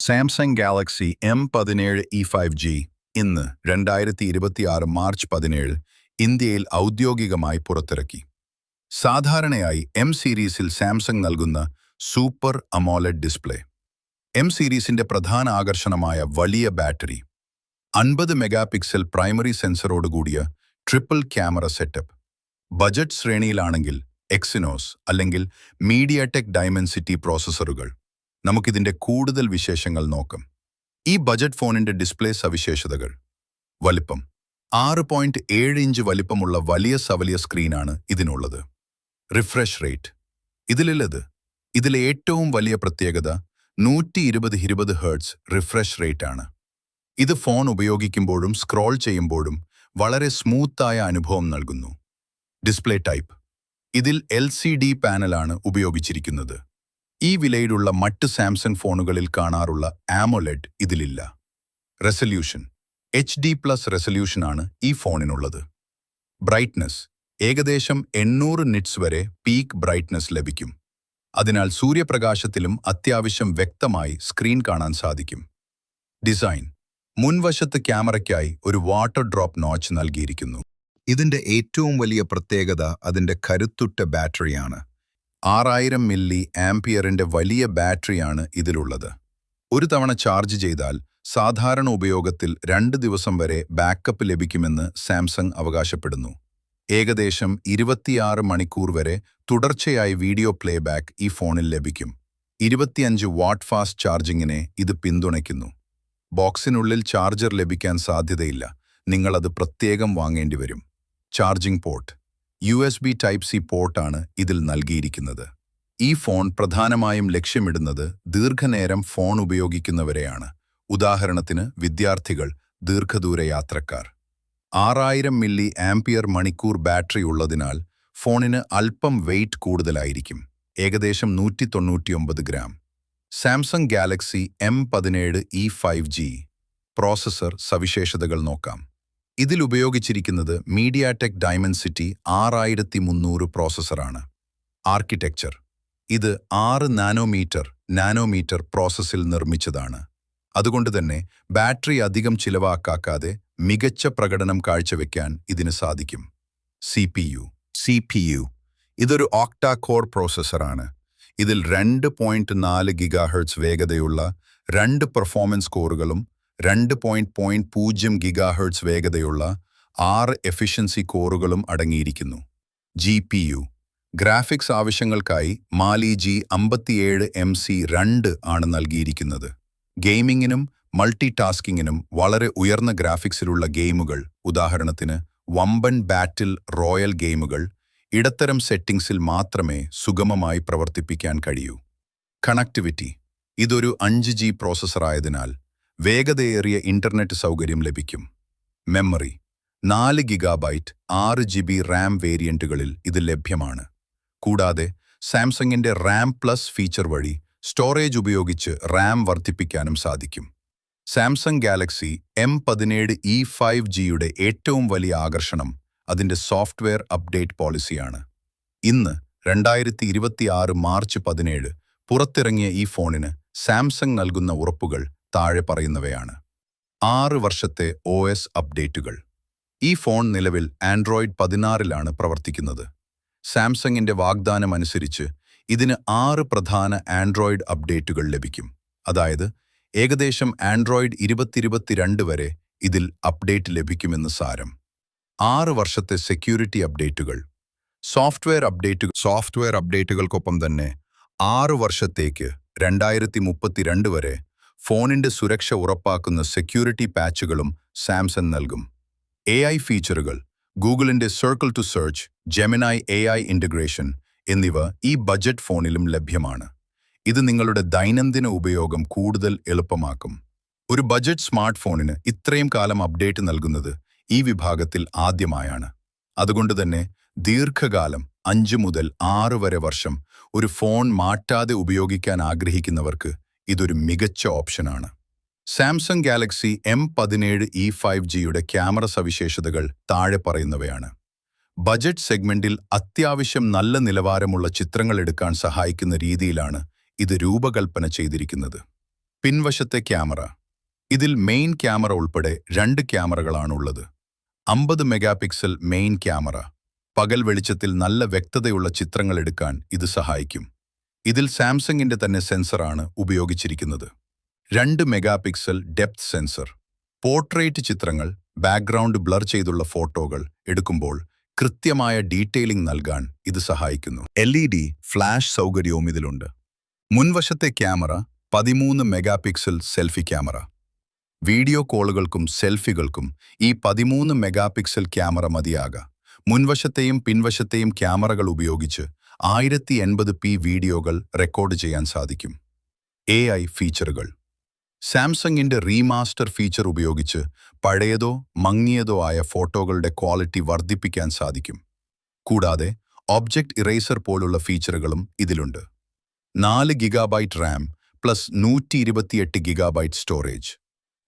Samsung Galaxy M17E5G ഇന്ന് 2026 March 17 ഇന്ത്യയിൽ ഔദ്യോഗികമായി പുറത്തിറക്കി. സാധാരണയായി M സീരീസിൽ സാംസങ് നൽകുന്ന സൂപ്പർ അമോലെഡ് ഡിസ്പ്ലേ. M സീരീസിന്റെ പ്രധാന ആകർഷണമായ വലിയ ബാറ്ററി, 50 മെഗാപിക്സൽ പ്രൈമറി സെൻസറോടുകൂടിയ ട്രിപ്പിൾ ക്യാമറ സെറ്റപ്പ്. ബജറ്റ് ശ്രേണിയിലാണെങ്കിൽ എക്സിനോസ് അല്ലെങ്കിൽ മീഡിയാടെക് ഡൈമെൻസിറ്റി പ്രോസസ്സറുകൾ. നമുക്കിതിന്റെ കൂടുതൽ വിശേഷങ്ങൾ നോക്കാം. ഈ ബജറ്റ് ഫോണിന്റെ ഡിസ്പ്ലേ സവിശേഷതകൾ. വലിപ്പം 6.7 ഇഞ്ച് വലിപ്പമുള്ള വലിയ സ്ക്രീനാണ് ഇതിനുള്ളത്. റിഫ്രഷ് റേറ്റ് ഇതിലെ ഏറ്റവും വലിയ പ്രത്യേകത 120 ഹെർട്സ് റിഫ്രഷ് റേറ്റ് ആണ്. ഇത് ഫോൺ ഉപയോഗിക്കുമ്പോഴും സ്ക്രോൾ ചെയ്യുമ്പോഴും വളരെ സ്മൂത്തായ അനുഭവം നൽകുന്നു. ഡിസ്പ്ലേ ടൈപ്പ് ഇതിൽ LCD പാനലാണ് ഉപയോഗിച്ചിരിക്കുന്നത്. ഈ വിലയിലുള്ള മറ്റ് സാംസങ് ഫോണുകളിൽ കാണാറുള്ള AMOLED ഇതിലില്ല. റെസല്യൂഷൻ HD+ റെസല്യൂഷനാണ് ഈ ഫോണിനുള്ളത്. ബ്രൈറ്റ്നസ് ഏകദേശം 800 നിറ്റ്സ് വരെ പീക്ക് ബ്രൈറ്റ്നസ് ലഭിക്കും. അതിനാൽ സൂര്യപ്രകാശത്തിലും അത്യാവശ്യം വ്യക്തമായി സ്ക്രീൻ കാണാൻ സാധിക്കും. ഡിസൈൻ മുൻവശത്ത് ക്യാമറയ്ക്കായി ഒരു വാട്ടർ ഡ്രോപ്പ് നോച്ച് നൽകിയിരിക്കുന്നു. ഇതിന്റെ ഏറ്റവും വലിയ പ്രത്യേകത അതിന്റെ കരുത്തുറ്റ ബാറ്ററിയാണ്. 6000 മില്ലി ആംപിയറിന്റെ വലിയ ബാറ്ററിയാണ് ഇതിലുള്ളത്. ഒരു തവണ ചാർജ് ചെയ്താൽ സാധാരണ ഉപയോഗത്തിൽ 2 ദിവസം വരെ ബാക്കപ്പ് ലഭിക്കുമെന്ന് സാംസങ് അവകാശപ്പെടുന്നു. ഏകദേശം 26 മണിക്കൂർ വരെ തുടർച്ചയായി വീഡിയോ പ്ലേബാക്ക് ഈ ഫോണിൽ ലഭിക്കും. 25 വാട്ട് ഫാസ്റ്റ് ചാർജിങ്ങിനെ ഇത് പിന്തുണയ്ക്കുന്നു. ബോക്സിനുള്ളിൽ ചാർജർ ലഭിക്കാൻ സാധ്യതയില്ല. നിങ്ങളത് പ്രത്യേകം വാങ്ങേണ്ടി വരും. ചാർജിംഗ് പോർട്ട് USB Type-C പോർട്ടാണ് ഇതിൽ നൽകിയിരിക്കുന്നത്. ഈ ഫോൺ പ്രധാനമായും ലക്ഷ്യമിടുന്നത് ദീർഘനേരം ഫോൺ ഉപയോഗിക്കുന്നവരെയാണ്. ഉദാഹരണത്തിന് വിദ്യാർത്ഥികൾ, ദീർഘദൂര യാത്രക്കാർ. 6000 മില്ലി ആംപിയർ മണിക്കൂർ ബാറ്ററി ഉള്ളതിനാൽ ഫോണിന് അല്പം വെയിറ്റ് കൂടുതലായിരിക്കും, ഏകദേശം 199 gram. Samsung Galaxy M17E5G processor സവിശേഷതകൾ നോക്കാം. ഇതിൽ ഉപയോഗിച്ചിരിക്കുന്നത് മീഡിയാടെക് ഡൈമെൻസിറ്റി 6300 പ്രോസസ്സറാണ്. ആർക്കിടെക്ചർ ഇത് 6 നാനോമീറ്റർ പ്രോസസ്സിൽ നിർമ്മിച്ചതാണ്. അതുകൊണ്ടുതന്നെ ബാറ്ററി അധികം ചിലവാക്കാതെ മികച്ച പ്രകടനം കാഴ്ചവെക്കാൻ ഇതിന് സാധിക്കും. CPU ഇതൊരു ഒക്ടാ കോർ പ്രോസസ്സറാണ്. ഇതിൽ 2.4 GHz വേഗതയുള്ള 2 പെർഫോമൻസ് കോറുകളും 2.0 GHz വേഗതയുള്ള 6 എഫിഷ്യൻസി കോറുകളും അടങ്ങിയിരിക്കുന്നു. GPU ഗ്രാഫിക്സ് ആവശ്യങ്ങൾക്കായി Mali G57MC2 ആണ് നൽകിയിരിക്കുന്നത്. ഗെയിമിങ്ങിനും മൾട്ടി ടാസ്കിങ്ങിനും വളരെ ഉയർന്ന ഗ്രാഫിക്സിലുള്ള ഗെയിമുകൾ, ഉദാഹരണത്തിന് വമ്പൻ ബാറ്റിൽ റോയൽ ഗെയിമുകൾ, ഇടത്തരം സെറ്റിംഗ്സിൽ മാത്രമേ സുഗമമായി പ്രവർത്തിപ്പിക്കാൻ കഴിയൂ. കണക്ടിവിറ്റി ഇതൊരു 5G പ്രോസസ്സറായതിനാൽ വേഗതയേറിയ ഇന്റർനെറ്റ് സൗകര്യം ലഭിക്കും. മെമ്മറി 4 GB 6GB റാം വേരിയന്റുകളിൽ ഇത് ലഭ്യമാണ്. കൂടാതെ സാംസങ്ങിന്റെ RAM+ ഫീച്ചർ വഴി സ്റ്റോറേജ് ഉപയോഗിച്ച് റാം വർദ്ധിപ്പിക്കാനും സാധിക്കും. സാംസങ് ഗാലക്സി M17E5Gയുടെ ഏറ്റവും വലിയ ആകർഷണം അതിന്റെ സോഫ്റ്റ്വെയർ അപ്ഡേറ്റ് പോളിസിയാണ്. ഇന്ന് 2026 മാർച്ച് 17 പുറത്തിറങ്ങിയ ഈ ഫോണിന് സാംസങ് നൽകുന്ന ഉറപ്പുകൾ താഴെ പറയുന്നവയാണ്. 6 വർഷത്തെ OS അപ്ഡേറ്റുകൾ. ഈ ഫോൺ നിലവിൽ Android 16 പ്രവർത്തിക്കുന്നത്. സാംസങ്ങിന്റെ വാഗ്ദാനം അനുസരിച്ച് ഇതിന് 6 പ്രധാന ആൻഡ്രോയിഡ് അപ്ഡേറ്റുകൾ ലഭിക്കും. അതായത് ഏകദേശം Android 2022 വരെ ഇതിൽ അപ്ഡേറ്റ് ലഭിക്കുമെന്ന് സാരം. 6 വർഷത്തെ സെക്യൂരിറ്റി അപ്ഡേറ്റുകൾ. സോഫ്റ്റ്വെയർ അപ്ഡേറ്റുകൾക്കൊപ്പം തന്നെ 6 വർഷത്തേക്ക് 2032 വരെ ഫോണിന്റെ സുരക്ഷ ഉറപ്പാക്കുന്ന സെക്യൂരിറ്റി പാച്ചുകളും സാംസങ് നൽകും. AI ഫീച്ചറുകൾ, ഗൂഗിളിന്റെ circle to search, Gemini AI integration എന്നിവ ഈ ബജറ്റ് ഫോണിലും ലഭ്യമാണ്. ഇത് നിങ്ങളുടെ ദൈനംദിന ഉപയോഗം കൂടുതൽ എളുപ്പമാക്കും. ഒരു ബജറ്റ് സ്മാർട്ട് ഫോണിന് ഇത്രയും കാലം അപ്ഡേറ്റ് നൽകുന്നത് ഈ വിഭാഗത്തിൽ ആദ്യമായാണ്. അതുകൊണ്ടുതന്നെ ദീർഘകാലം 5 മുതൽ 6 വരെ വർഷം ഒരു ഫോൺ മാറ്റാതെ ഉപയോഗിക്കാൻ ആഗ്രഹിക്കുന്നവർക്ക് ഇതൊരു മികച്ച ഓപ്ഷനാണ്. സാംസങ് ഗാലക്സി M17E5Gയുടെ ക്യാമറ സവിശേഷതകൾ താഴെ പറയുന്നവയാണ്. ബജറ്റ് സെഗ്മെന്റിൽ അത്യാവശ്യം നല്ല നിലവാരമുള്ള ചിത്രങ്ങൾ എടുക്കാൻ സഹായിക്കുന്ന രീതിയിലാണ് ഇത് രൂപകൽപ്പന ചെയ്തിരിക്കുന്നത്. പിൻവശത്തെ ക്യാമറ. ഇതിൽ മെയിൻ ക്യാമറ ഉൾപ്പെടെ 2 ക്യാമറകളാണുള്ളത്. 50 മെഗാപിക്സൽ മെയിൻ ക്യാമറ. പകൽ വെളിച്ചത്തിൽ നല്ല വ്യക്തതയുള്ള ചിത്രങ്ങൾ എടുക്കാൻ ഇത് സഹായിക്കും. ഇതിൽ സാംസങ്ങിന്റെ തന്നെ സെൻസറാണ് ഉപയോഗിച്ചിരിക്കുന്നത്. 2 മെഗാപിക്സൽ ഡെപ്ത് സെൻസർ. പോർട്രേറ്റ് ചിത്രങ്ങൾ, ബാക്ക്ഗ്രൗണ്ട് ബ്ലർ ചെയ്തുള്ള ഫോട്ടോകൾ എടുക്കുമ്പോൾ കൃത്യമായ ഡീറ്റെയിലിംഗ് നൽകാൻ ഇത് സഹായിക്കുന്നു. LED ഫ്ലാഷ് സൗകര്യവും ഇതിലുണ്ട്. മുൻവശത്തെ camera 13 megapixel selfie camera. Video കോളുകൾക്കും സെൽഫികൾക്കും ഈ 13 മെഗാപിക്സൽ ക്യാമറ മതിയാകാം. മുൻവശത്തെയും പിൻവശത്തെയും ക്യാമറകൾ ഉപയോഗിച്ച് 1080p വീഡിയോകൾ റെക്കോർഡ് ചെയ്യാൻ സാധിക്കും. AI ഫീച്ചറുകൾ. സാംസങ്ങിന്റെ റീമാസ്റ്റർ ഫീച്ചർ ഉപയോഗിച്ച് പഴയതോ മങ്ങിയതോ ആയ ഫോട്ടോകളുടെ ക്വാളിറ്റി വർദ്ധിപ്പിക്കാൻ സാധിക്കും. കൂടാതെ ഒബ്ജക്റ്റ് ഇറേസർ പോലുള്ള ഫീച്ചറുകളും ഇതിലുണ്ട്. 4 GB Ram plus 128 GB storage.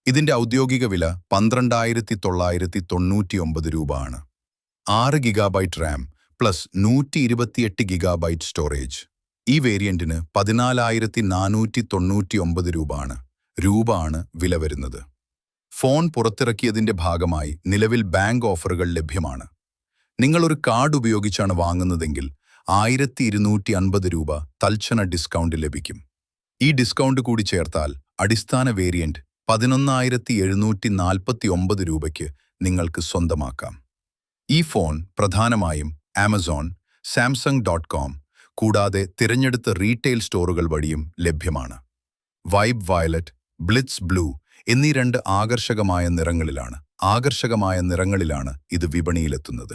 ഇതിന്റെ ഔദ്യോഗിക വില 12,999 രൂപ ആണ്. 6 GB Ram plus 128 GB storage. ഈ വേരിയന്റിന് 14,499 രൂപ ആണ് വില വരുന്നത്. ഫോൺ പുറത്തിറക്കിയതിന്റെ ഭാഗമായി നിലവിൽ ബാങ്ക് ഓഫറുകൾ ലഭ്യമാണ്. നിങ്ങളൊരു കാർഡ് ഉപയോഗിച്ചാണ് വാങ്ങുന്നതെങ്കിൽ 1,250 രൂപ തൽക്ഷണ ഡിസ്കൗണ്ട് ലഭിക്കും. ഈ ഡിസ്കൗണ്ട് കൂടി ചേർത്താൽ അടിസ്ഥാന വേരിയന്റ് 11,749 രൂപയ്ക്ക് നിങ്ങൾക്ക് സ്വന്തമാക്കാം. ഈ ഫോൺ പ്രധാനമായും ആമസോൺ, samsung.com കൂടാതെ തിരഞ്ഞെടുത്ത റീറ്റെയിൽ സ്റ്റോറുകൾ വഴിയും ലഭ്യമാണ്. വൈബ് വയലറ്റ്, ബ്ലിറ്റ്സ് ബ്ലൂ എന്നീ 2 ആകർഷകമായ നിറങ്ങളിലാണ് ഇത് വിപണിയിലെത്തുന്നത്.